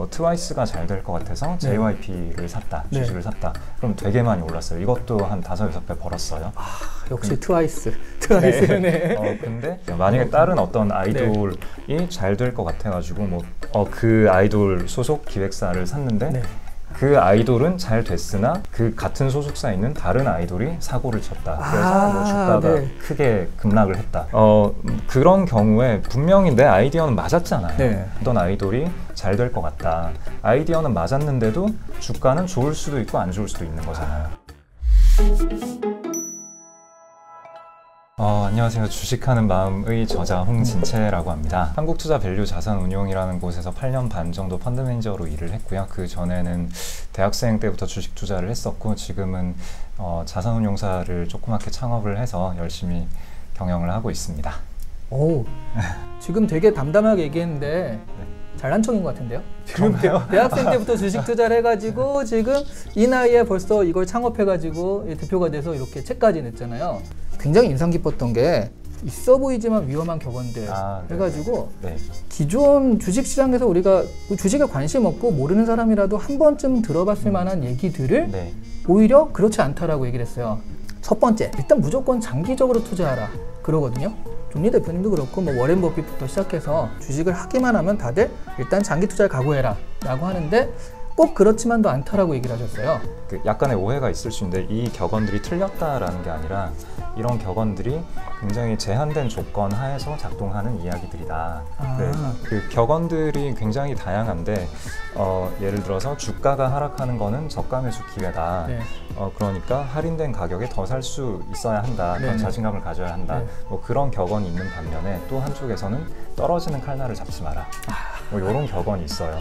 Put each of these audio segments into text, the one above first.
트와이스가 잘 될 것 같아서 JYP를 샀다, 주식을 샀다. 그럼 되게 많이 올랐어요. 이것도 한 5-6배 벌었어요. 아, 역시 트와이스. 트와이스네. 근데 만약에 다른 어떤 아이돌이 잘 될 것 같아가지고 그 아이돌 소속 기획사를 샀는데 그 아이돌은 잘 됐으나 그 같은 소속사에 있는 다른 아이돌이 사고를 쳤다. 그래서 주가가 크게 급락을 했다. 그런 경우에 분명히 내 아이디어는 맞았잖아요. 어떤 아이돌이 잘 될 것 같다. 아이디어는 맞았는데도 주가는 좋을 수도 있고 안 좋을 수도 있는 거잖아요. 안녕하세요. 주식하는 마음의 저자 홍진채라고 합니다. 한국투자밸류 자산운용이라는 곳에서 8년 반 정도 펀드 매니저로 일을 했고요. 그 전에는 대학생 때부터 주식 투자를 했었고 지금은 자산운용사를 조그맣게 창업을 해서 열심히 경영을 하고 있습니다. 오, 지금 되게 담담하게 얘기했는데 잘난 척인 것 같은데요? 지금 대학생 때부터 주식 투자를 해가지고 지금 이 나이에 벌써 이걸 창업해가지고 대표가 돼서 이렇게 책까지 냈잖아요. 굉장히 인상 깊었던 게 있어 보이지만 위험한 격언들 해가지고 기존 주식시장에서 우리가 주식에 관심 없고 모르는 사람이라도 한 번쯤 들어봤을 만한 얘기들을 오히려 그렇지 않다라고 얘기를 했어요. 첫 번째, 일단 무조건 장기적으로 투자하라 그러거든요. 존리 대표님도 그렇고 워렌 버핏부터 시작해서 주식을 하기만 하면 다들 일단 장기 투자를 각오해라 라고 하는데 꼭 그렇지만도 않다라고 얘기를 하셨어요. 약간의 오해가 있을 수 있는데 이 격언들이 틀렸다라는 게 아니라 이런 격언들이 굉장히 제한된 조건 하에서 작동하는 이야기들이다. 그 격언들이 굉장히 다양한데 예를 들어서 주가가 하락하는 거는 저가 매수 기회다. 그러니까 할인된 가격에 더 살 수 있어야 한다. 그런 자신감을 가져야 한다. 그런 격언이 있는 반면에 또 한쪽에서는 떨어지는 칼날을 잡지 마라. 이런 격언이 있어요.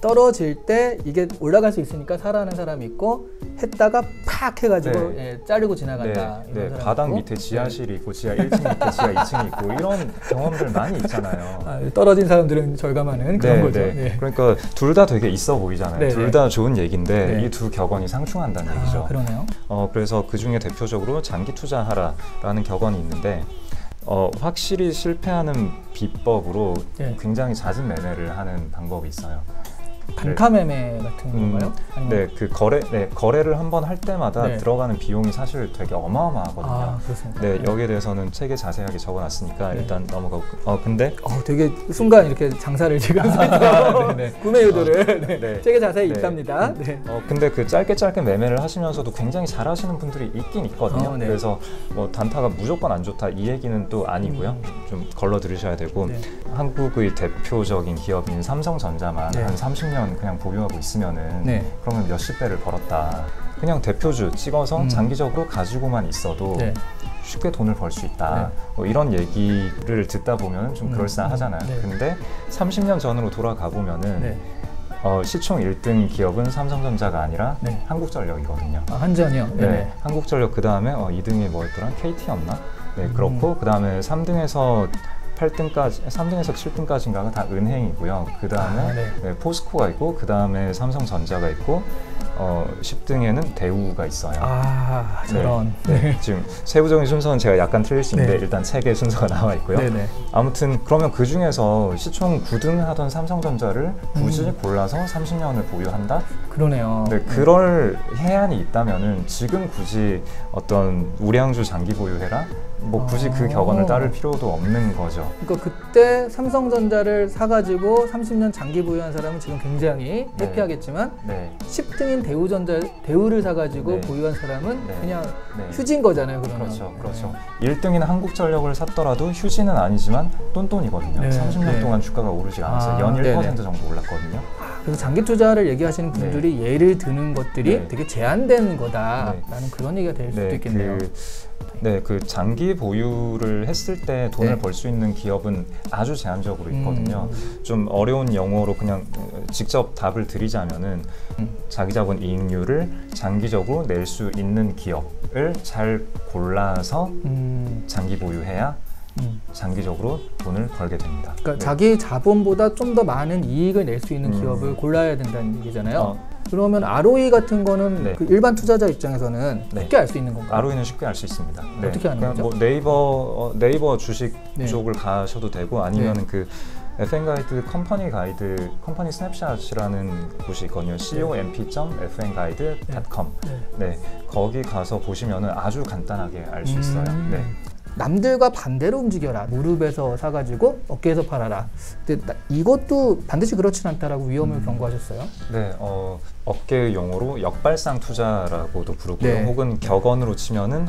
떨어질 때 이게 올라갈 수 있으니까 사라는 사람이 있고 했다가 팍 해가지고 자르고 지나간다. 바닥 밑에 지하실이 있고 지하 1층 밑에 지하 2층이 있고 이런 경험들 많이 있잖아요. 떨어진 사람들은 절감하는 그런 거죠. 그러니까 둘 다 되게 있어 보이잖아요. 둘 다 좋은 얘기인데 이 두 격언이 상충한다는 얘기죠. 그러네요. 그래서 그 중에 대표적으로 장기 투자하라라는 격언이 있는데 확실히 실패하는 비법으로 굉장히 잦은 매매를 하는 방법이 있어요. 단타 매매 같은 건가요? 거래를 한번 할 때마다 들어가는 비용이 사실 되게 어마어마하거든요. 그렇습니다. 여기에 대해서는 책에 자세하게 적어놨으니까 일단 넘어가고. 근데 되게 순간 이렇게 장사를 지금 구매 의도를 책에 자세히 있답니다. 근데 그 짧게 매매를 하시면서도 굉장히 잘하시는 분들이 있긴 있거든요. 그래서 단타가 무조건 안 좋다 이 얘기는 또 아니고요. 좀 걸러 들으셔야 되고 한국의 대표적인 기업인 삼성전자만 한 30년 그냥 보유하고 있으면은 그러면 몇십 배를 벌었다. 그냥 대표주 찍어서 장기적으로 가지고만 있어도 쉽게 돈을 벌 수 있다. 이런 얘기를 듣다 보면 좀 그럴싸하잖아요. 근데 30년 전으로 돌아가 보면은 시총 1등 기업은 삼성전자가 아니라 한국전력이거든요. 한전이요? 한국전력 그 다음에 2등이 뭐였더라? KT였나? 그렇고 그 다음에 3등에서 7등까지인가가 다 은행이고요. 그 다음에 포스코가 있고 그 다음에 삼성전자가 있고 10등에는 대우가 있어요. 저런. 지금 세부적인 순서는 제가 약간 틀릴 수 있는데 일단 책에 순서가 나와 있고요. 아무튼 그러면 그 중에서 시총 9등 하던 삼성전자를 굳이 골라서 30년을 보유한다? 그러네요. 그럴 해안이 있다면은 지금 굳이 어떤 우량주 장기 보유해라? 굳이 그 격언을 따를 필요도 없는 거죠. 그러니까 그때 삼성전자를 사가지고 30년 장기 보유한 사람은 지금 굉장히 해피하겠지만 10등인 대우를 사가지고 보유한 사람은 그냥 휴지인 거잖아요. 그러면. 그렇죠. 1등인 한국전력을 샀더라도 휴지는 아니지만 똔똔이거든요. 30년 동안 주가가 오르지 않았어요. 연 1% 정도 올랐거든요. 그래서 장기 투자를 얘기하시는 분들이 예를 드는 것들이 되게 제한된 거다라는 그런 얘기가 될 수도 있겠네요. 그 장기 보유를 했을 때 돈을 벌 수 있는 기업은 아주 제한적으로 있거든요. 좀 어려운 용어로 그냥 직접 답을 드리자면은 자기 자본 이익률을 장기적으로 낼 수 있는 기업을 잘 골라서 장기 보유해야 장기적으로 돈을 벌게 됩니다. 그러니까 자기 자본보다 좀 더 많은 이익을 낼 수 있는 기업을 골라야 된다는 얘기잖아요. 그러면 ROE 같은 거는 그 일반 투자자 입장에서는 쉽게 알 수 있는 건가요? ROE는 쉽게 알 수 있습니다. 어떻게 하는 거죠? 네이버 주식 쪽을 가셔도 되고 아니면 그 FN 가이드 컴퍼니 스냅샷이라는 곳이 있거든요. comp.fnguide.com. 네, 거기 가서 보시면은 아주 간단하게 알 수 있어요. 네. 남들과 반대로 움직여라. 무릎에서 사가지고 어깨에서 팔아라. 근데 이것도 반드시 그렇진 않다라고 위험을 경고하셨어요. 네, 어깨 용어로 역발상 투자라고도 부르고요. 네. 혹은 격언으로 치면은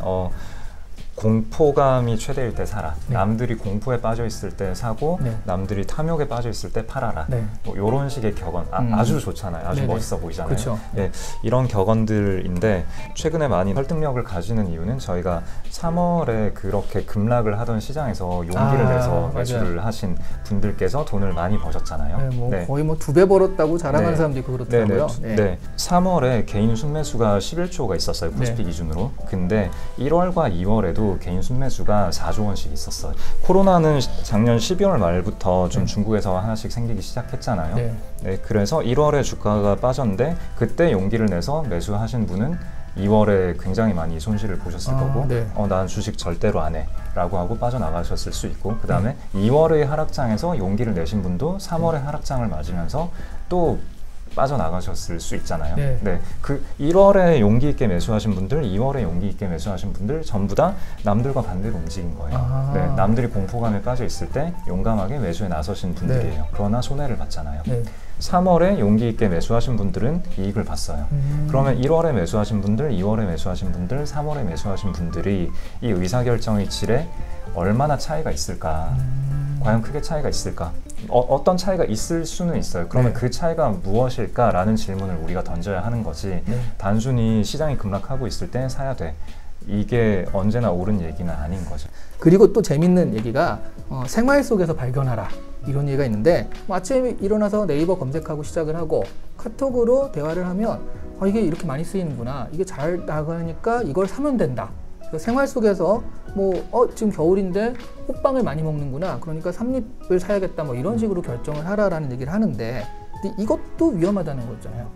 공포감이 최대일 때 사라. 네. 남들이 공포에 빠져 있을 때 사고, 네. 남들이 탐욕에 빠져 있을 때 팔아라. 네. 뭐 이런 식의 격언, 아주 좋잖아요. 아주 네네. 멋있어 보이잖아요. 그쵸. 네, 이런 격언들인데 최근에 많이 설득력을 가지는 이유는 저희가 3월에 그렇게 급락을 하던 시장에서 용기를 내서 매수를 하신 분들께서 돈을 많이 버셨잖아요. 네, 뭐 거의 뭐 2배 벌었다고 자랑하는 사람도 있고 그렇더라고요. 네. 3월에 개인 순매수가 11조가 있었어요. 코스피 기준으로. 근데 1월과 2월에도 개인 순매수가 4조 원씩 있었어요. 코로나는 작년 12월 말부터 좀 중국에서 하나씩 생기기 시작했잖아요. 네, 그래서 1월에 주가가 빠졌는데 그때 용기를 내서 매수하신 분은 2월에 굉장히 많이 손실을 보셨을 거고 난 주식 절대로 안 해 라고 하고 빠져나가셨을 수 있고 그 다음에 2월의 하락장에서 용기를 내신 분도 3월의 하락장을 맞으면서 또 빠져나가셨을 수 있잖아요. 네, 그 1월에 용기 있게 매수하신 분들, 2월에 용기 있게 매수하신 분들 전부 다 남들과 반대로 움직인 거예요. 네, 남들이 공포감에 빠져 있을 때 용감하게 매수에 나서신 분들이에요. 그러나 손해를 봤잖아요. 3월에 용기 있게 매수하신 분들은 이익을 봤어요. 그러면 1월에 매수하신 분들, 2월에 매수하신 분들, 3월에 매수하신 분들이 이 의사결정의 질에 얼마나 차이가 있을까? 과연 크게 차이가 있을까? 어떤 차이가 있을 수는 있어요. 그러면 그 차이가 무엇일까라는 질문을 우리가 던져야 하는 거지. 단순히 시장이 급락하고 있을 때 사야 돼. 이게 언제나 옳은 얘기는 아닌 거죠. 그리고 또 재밌는 얘기가 생활 속에서 발견하라. 이런 얘기가 있는데 아침에 일어나서 네이버 검색하고 시작을 하고 카톡으로 대화를 하면 이게 이렇게 많이 쓰이는구나. 이게 잘 나가니까 이걸 사면 된다. 생활 속에서 지금 겨울인데 호빵을 많이 먹는구나. 그러니까 삼립을 사야겠다. 뭐 이런 식으로 결정을 하라라는 얘기를 하는데 근데 이것도 위험하다는 거잖아요.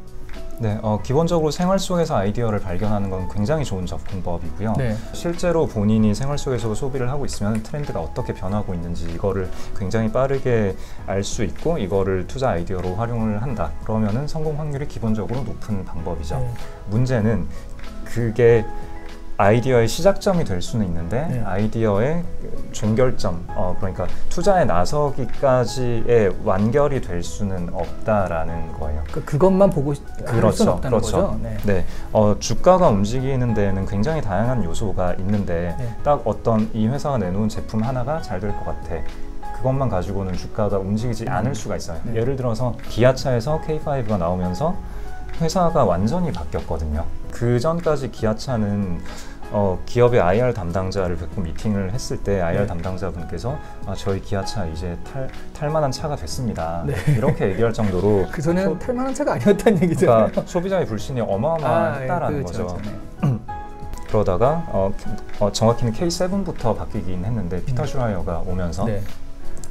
네, 기본적으로 생활 속에서 아이디어를 발견하는 건 굉장히 좋은 접근법이고요. 실제로 본인이 생활 속에서 소비를 하고 있으면 트렌드가 어떻게 변하고 있는지 이거를 굉장히 빠르게 알 수 있고 이거를 투자 아이디어로 활용을 한다. 그러면은 성공 확률이 기본적으로 높은 방법이죠. 문제는 그게 아이디어의 시작점이 될 수는 있는데 아이디어의 종결점, 그러니까 투자에 나서기까지의 완결이 될 수는 없다라는 거예요. 그것만 보고 할 수는 없다는 거죠? 네. 주가가 움직이는 데에는 굉장히 다양한 요소가 있는데 딱 어떤 이 회사가 내놓은 제품 하나가 잘 될 것 같아. 그것만 가지고는 주가가 움직이지 않을 수가 있어요. 예를 들어서 기아차에서 K5가 나오면서 회사가 완전히 바뀌었거든요. 그 전까지 기아차는 기업의 IR 담당자를 뵙고 미팅을 했을 때 IR 담당자분께서 저희 기아차 이제 탈만한 차가 됐습니다. 이렇게 얘기할 정도로 그 전에는 탈만한 차가 아니었다는 얘기잖아요. 그러니까 소비자의 불신이 어마어마했다라는 거죠. 그러다가 정확히는 K7부터 바뀌긴 했는데 피터 슈라이어가 오면서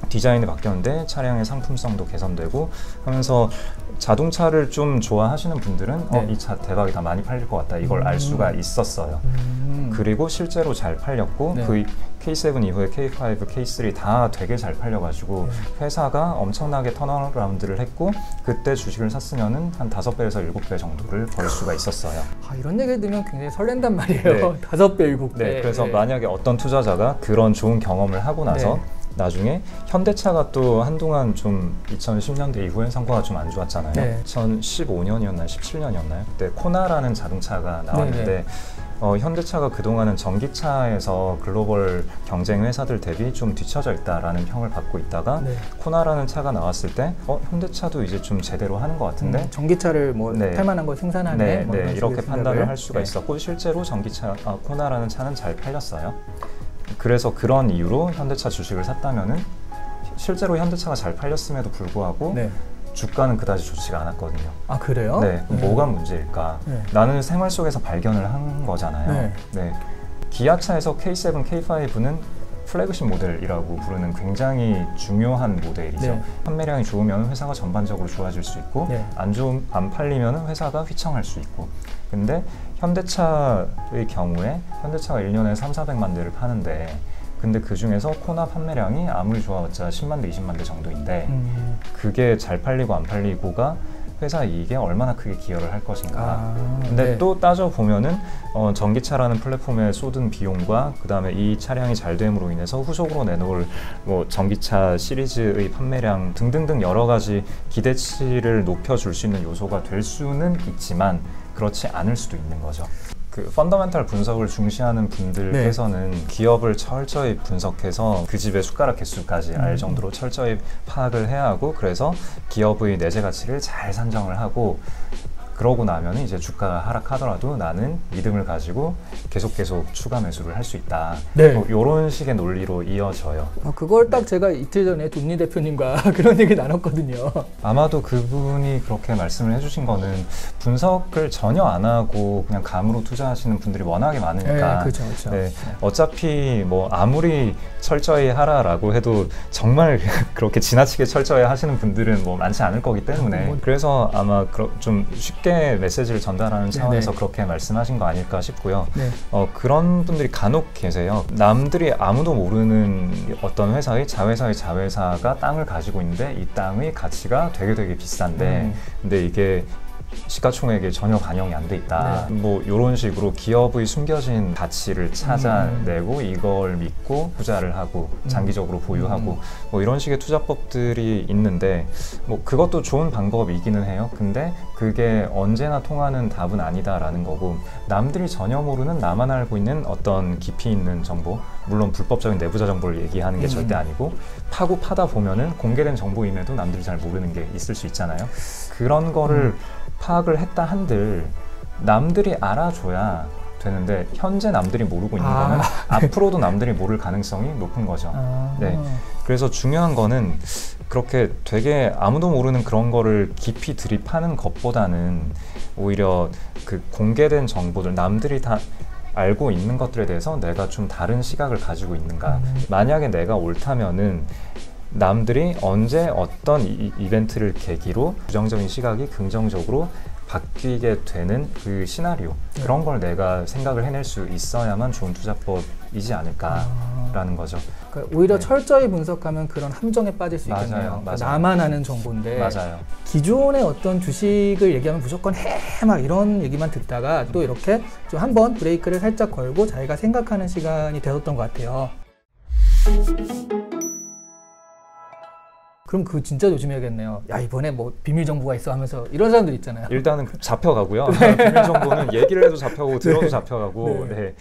디자인이 바뀌었는데 차량의 상품성도 개선되고 하면서 자동차를 좀 좋아하시는 분들은 이 차 대박이다, 많이 팔릴 것 같다, 이걸 알 수가 있었어요. 그리고 실제로 잘 팔렸고 그 K7 이후에 K5, K3 다 되게 잘 팔려가지고 회사가 엄청나게 턴어라운드를 했고 그때 주식을 샀으면은 한 5배에서 7배 정도를 벌 수가 있었어요. 이런 얘기를 들으면 굉장히 설렌단 말이에요. 5배, 7배. 그래서 만약에 어떤 투자자가 그런 좋은 경험을 하고 나서 나중에 현대차가 또 한동안 좀 2010년대 이후에 성과가 좀 안 좋았잖아요. 2015년이었나요? 17년이었나요? 그때 코나라는 자동차가 나왔는데 현대차가 그동안은 전기차에서 글로벌 경쟁 회사들 대비 좀 뒤처져 있다라는 평을 받고 있다가 코나라는 차가 나왔을 때 현대차도 이제 좀 제대로 하는 것 같은데 전기차를 탈만한 걸 생산하네 이렇게 판단을 할 수가 있었고 실제로 전기차 코나라는 차는 잘 팔렸어요. 그래서 그런 이유로 현대차 주식을 샀다면은 실제로 현대차가 잘 팔렸음에도 불구하고 주가는 그다지 좋지가 않았거든요. 아, 그래요? 뭐가 문제일까? 나는 생활 속에서 발견을 한 거잖아요. 기아차에서 K7, K5는 플래그십 모델이라고 부르는 굉장히 중요한 모델이죠. 판매량이 좋으면 회사가 전반적으로 좋아질 수 있고 안 팔리면 회사가 휘청할 수 있고 근데 현대차의 경우에 현대차가 1년에 300~400만 대를 파는데 근데 그 중에서 코나 판매량이 아무리 좋아봤자 10만 대, 20만 대 정도인데 그게 잘 팔리고 안 팔리고가 회사 이익에 얼마나 크게 기여를 할 것인가. 근데 네. 또 따져보면은 전기차라는 플랫폼에 쏟은 비용과 그 다음에 이 차량이 잘 됨으로 인해서 후속으로 내놓을 뭐 전기차 시리즈의 판매량 등등등 여러 가지 기대치를 높여줄 수 있는 요소가 될 수는 있지만 그렇지 않을 수도 있는 거죠. 그 펀더멘탈 분석을 중시하는 분들께서는 네. 기업을 철저히 분석해서 그 집의 숟가락 개수까지 알 정도로 철저히 파악을 해야 하고 그래서 기업의 내재 가치를 잘 산정을 하고 그러고 나면 이제 주가가 하락하더라도 나는 믿음을 가지고 계속 추가 매수를 할 수 있다. 네. 뭐 이런 식의 논리로 이어져요. 그걸 딱 제가 이틀 전에 돈리 대표님과 그런 얘기 나눴거든요. 아마도 그분이 그렇게 말씀을 해주신 거는 분석을 전혀 안 하고 그냥 감으로 투자하시는 분들이 워낙에 많으니까. 네, 그렇죠. 네, 어차피 뭐 아무리 철저히 하라라고 해도 정말 그렇게 지나치게 철저히 하시는 분들은 뭐 많지 않을 거기 때문에 그래서 아마 좀 쉽게 메시지를 전달하는 차원에서 네. 그렇게 말씀하신 거 아닐까 싶고요. 네. 그런 분들이 간혹 계세요. 남들이 아무도 모르는 어떤 회사의 자회사가 땅을 가지고 있는데 이 땅의 가치가 되게 비싼데 근데 이게 시가총액에 전혀 반영이 안 돼 있다. 네. 뭐 이런 식으로 기업의 숨겨진 가치를 찾아내고 이걸 믿고 투자를 하고 장기적으로 보유하고 뭐 이런 식의 투자법들이 있는데 뭐 그것도 좋은 방법이기는 해요. 근데 그게 언제나 통하는 답은 아니다라는 거고 남들이 전혀 모르는 나만 알고 있는 어떤 깊이 있는 정보 물론 불법적인 내부자 정보를 얘기하는 게 절대 아니고 파다 보면은 공개된 정보임에도 남들이 잘 모르는 게 있을 수 있잖아요. 그런 거를 파악을 했다 한들 남들이 알아줘야 되는데 현재 남들이 모르고 있는 거는 앞으로도 남들이 모를 가능성이 높은 거죠. 네. 그래서 중요한 거는 그렇게 되게 아무도 모르는 그런 거를 깊이 들이파는 것보다는 오히려 그 공개된 정보들 남들이 다 알고 있는 것들에 대해서 내가 좀 다른 시각을 가지고 있는가. 만약에 내가 옳다면은 남들이 언제 어떤 이벤트를 계기로 부정적인 시각이 긍정적으로 바뀌게 되는 그 시나리오 그런 걸 내가 생각을 해낼 수 있어야만 좋은 투자법이지 않을까라는 거죠. 그러니까 오히려 철저히 분석하면 그런 함정에 빠질 수 있겠네요. 맞아요. 나만 아는 정보인데 맞아요. 기존의 어떤 주식을 얘기하면 무조건 해 막 이런 얘기만 듣다가 또 이렇게 좀 한번 브레이크를 살짝 걸고 자기가 생각하는 시간이 되었던 것 같아요. 그럼 그거 진짜 조심해야겠네요. 야 이번에 뭐 비밀 정보가 있어 하면서 이런 사람들 있잖아요. 일단은 잡혀가고요. 비밀 정보는 얘기를 해도 잡혀가고 들어도 잡혀가고. 네.